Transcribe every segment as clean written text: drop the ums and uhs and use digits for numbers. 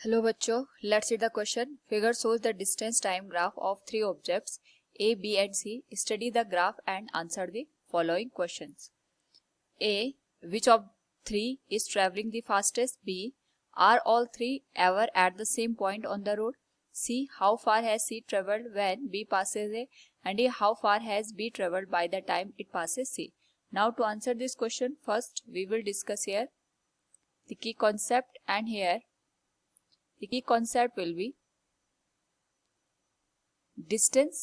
Hello बच्चों, let's read the question. Figure shows the distance time graph of three objects A, B and C. Study the graph and answer the following questions. A. Which of three is traveling the fastest? B. Are all three ever at the same point on the road? C. How far has C traveled when B passes A? And D. How far has B traveled by the time it passes C? Now to answer this question, first we will discuss here the key concept, and here the key concept will be distance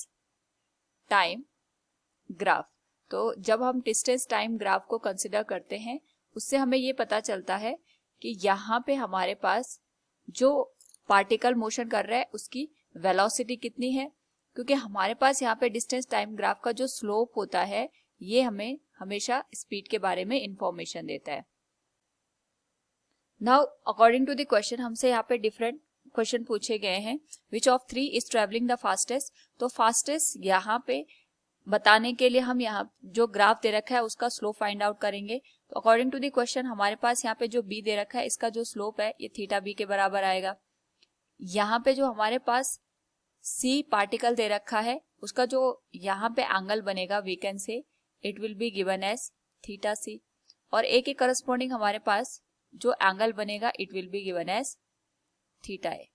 time graph. तो जब हम distance time graph को consider करते हैं उससे हमें ये पता चलता है कि यहाँ पे हमारे पास जो पार्टिकल मोशन कर रहा है उसकी वेलोसिटी कितनी है, क्योंकि हमारे पास यहाँ पे डिस्टेंस टाइम ग्राफ का जो स्लोप होता है ये हमें हमेशा स्पीड के बारे में इंफॉर्मेशन देता है. Now according to the question हमसे यहाँ पे डिफरेंट क्वेश्चन पूछे गए हैं. Which of three is travelling the fastest. तो फास्टेस्ट यहाँ पे बताने के लिए हम यहाँ जो ग्राफ दे रखा है उसका स्लोप फाइंड आउट करेंगे. तो अकॉर्डिंग टू द क्वेश्चन हमारे पास यहाँ पे जो बी दे रखा है इसका जो स्लोप है ये थीटा बी के बराबर आएगा. यहाँ पे जो हमारे पास सी पार्टिकल दे रखा है उसका जो यहाँ पे एंगल बनेगा we can say it will be given as theta C, और ए के करस्पॉन्डिंग हमारे पास जो एंगल बनेगा it will be given as theta A.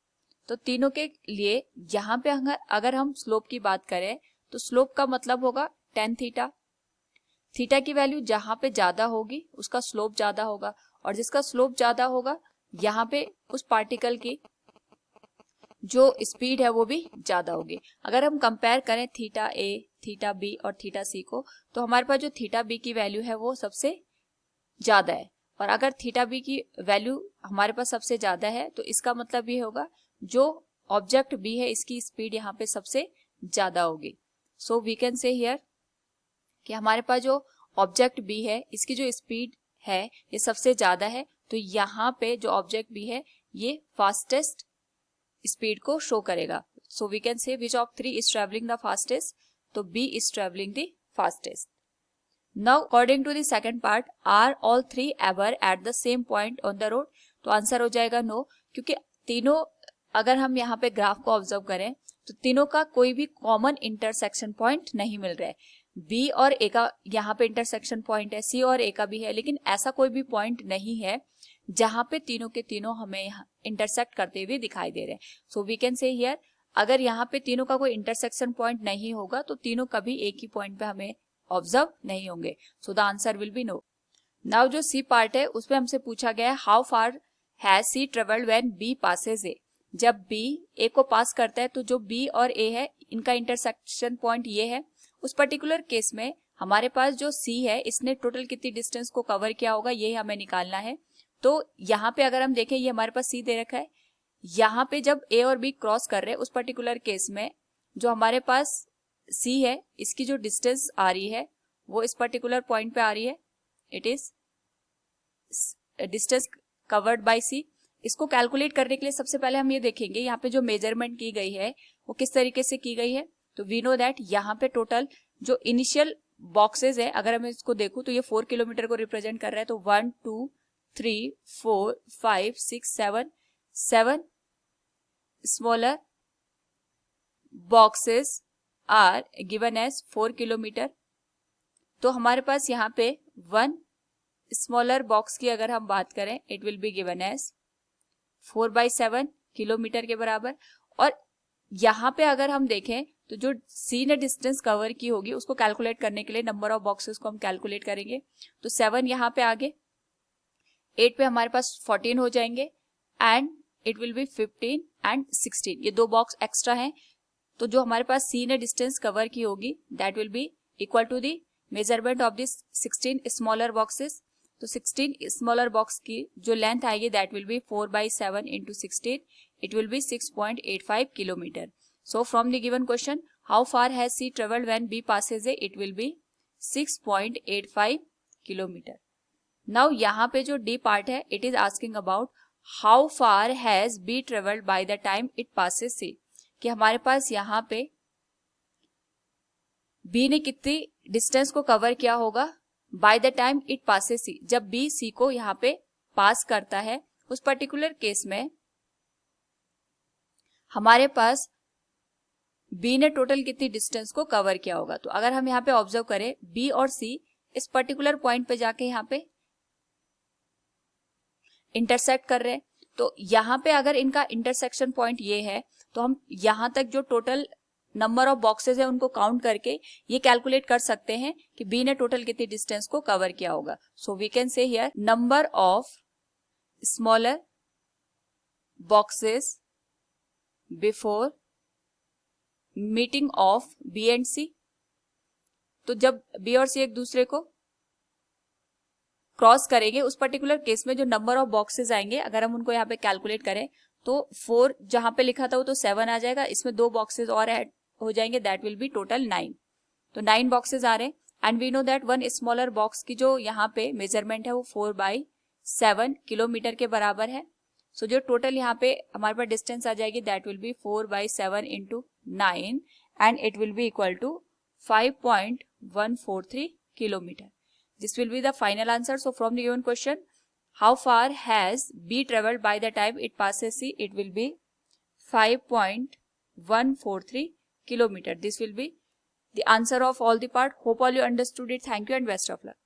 तो तीनों के लिए यहाँ पे अगर हम स्लोप की बात करें तो स्लोप का मतलब होगा टेन थीटा. थीटा की वैल्यू जहां पे ज्यादा होगी उसका स्लोप ज्यादा होगा, और जिसका स्लोप ज्यादा होगा यहाँ पे उस पार्टिकल की जो स्पीड है वो भी ज्यादा होगी. अगर हम कंपेयर करें थीटा ए, थीटा बी और थीटा सी को, तो हमारे पास जो थीटा बी की वैल्यू है वो सबसे ज्यादा है, और अगर थीटा बी की वैल्यू हमारे पास सबसे ज्यादा है तो इसका मतलब ये होगा जो ऑब्जेक्ट बी है इसकी स्पीड यहाँ पे सबसे ज्यादा होगी. So we can say here कि हमारे पास जो ऑब्जेक्ट बी है इसकी जो स्पीड है ये सबसे ज्यादा है, तो यहाँ पे जो ऑब्जेक्ट बी है ये फास्टेस्ट स्पीड को शो करेगा. सो we can say which of three is travelling the fastest. तो B is travelling the fastest. Now according to the second part, are all three ever at the same point on the road? तो answer हो जाएगा no, क्योंकि तीनों अगर हम यहाँ पे ग्राफ को ऑब्जर्व करें तो तीनों का कोई भी कॉमन इंटरसेक्शन पॉइंट नहीं मिल रहा है. बी और ए का यहाँ पे इंटरसेक्शन पॉइंट है, सी और ए का भी है, लेकिन ऐसा कोई भी पॉइंट नहीं है जहाँ पे तीनों के तीनों हमें इंटरसेक्ट करते हुए दिखाई दे रहे हैं. So we can say here अगर यहाँ पे तीनों का कोई इंटरसेक्शन पॉइंट नहीं होगा तो तीनों कभी एक ही पॉइंट पे हमें ऑब्जर्व नहीं होंगे. So the answer will be no. Now जो सी पार्ट है उसमें हमसे पूछा गया है how far has C travelled when B passes A. जब बी ए को पास करता है तो जो बी और ए है इनका इंटरसेक्शन पॉइंट ये है. उस पर्टिकुलर केस में हमारे पास जो सी है इसने टोटल कितनी डिस्टेंस को कवर किया होगा ये हमें निकालना है. तो यहाँ पे अगर हम देखें ये हमारे पास सी दे रखा है, यहाँ पे जब ए और बी क्रॉस कर रहे हैं उस पर्टिकुलर केस में जो हमारे पास सी है इसकी जो डिस्टेंस आ रही है वो इस पर्टिकुलर पॉइंट पे आ रही है. It is distance covered by C. इसको कैलकुलेट करने के लिए सबसे पहले हम ये देखेंगे यहाँ पे जो मेजरमेंट की गई है वो किस तरीके से की गई है. तो वी नो दैट यहाँ पे टोटल जो इनिशियल बॉक्सेस है अगर मैं इसको देखूं तो ये 4 किलोमीटर को रिप्रेजेंट कर रहा है. तो 1 2 3 4 5 6 7 smaller boxes are given as 4 kilometre. तो हमारे पास यहाँ पे 1 स्मॉलर बॉक्स की अगर हम बात करें it will be given as 4/7 kilometre के बराबर. और यहाँ पे अगर हम देखें तो जो सी ने डिस्टेंस कवर की होगी उसको कैलकुलेट करने के लिए नंबर ऑफ बॉक्सेस को हम कैलकुलेट करेंगे. तो 7 यहाँ पे आगे, 8 पे हमारे पास 14 हो जाएंगे, and it will B 15 and 16. ये दो बॉक्स एक्स्ट्रा हैं. तो जो हमारे पास सी ने डिस्टेंस कवर की होगी that will be equal to the measurement of this 16 smaller boxes. तो 16 स्मॉलर बॉक्स की जो लेंथ आएगी that will be 4/7 into 16. It will be 6.85 kilometre. So from the given question how far has C travelled when B passes A, it will be 6.85 kilometre. Now यहाँ पे जो D part है it is asking about how far has B travelled by the time it passes C. कि हमारे पास यहाँ पे B ने कितनी डिस्टेंस को कवर किया होगा by the time it passes C. जब बी सी को यहाँ पे पास करता है उस पर्टिकुलर केस में हमारे पास बी ने टोटल कितनी डिस्टेंस को कवर किया होगा। तो अगर हम यहाँ पे ऑब्जर्व करें, बी और सी इस पर्टिकुलर पॉइंट पे जाके यहाँ पे इंटरसेक्ट कर रहे हैं, तो यहाँ पे अगर इनका इंटरसेक्शन पॉइंट ये है, तो हम यहाँ तक जो टोटल नंबर ऑफ बॉक्सेस है उनको काउंट करके ये कैलकुलेट कर सकते हैं कि बी ने टोटल कितनी डिस्टेंस को कवर किया होगा। So we can say here number of smaller boxes before meeting of B and C. तो जब बी और सी एक दूसरे को क्रॉस करेंगे, उस पर्टिकुलर केस में जो नंबर ऑफ बॉक्सेस आएंगे, अगर हम उनको यहाँ पे कैलकुलेट करें तो 4 जहां पे लिखा था वो तो 7 आ जाएगा, इसमें 2 बॉक्सेस और ऐड हो जाएंगे, दैट विल बी टोटल 9। तो 9 बॉक्सेस आ रहे हैं and we know that one smaller box की जो यहाँ पे मेजरमेंट है वो 4/7 किलोमीटर के बराबर है। सो जो टोटल यहाँ पे हमारे पास डिस्टेंस आ जाएगी that will be 4/7 into 9 and it will be equal to 5.143 kilometer. This will be the final answer. So from the given question, how far has B traveled by the time it passes C? It will be 5.143 kilometer. This will be the answer of all the part. Hope all you understood it. Thank you and best of luck.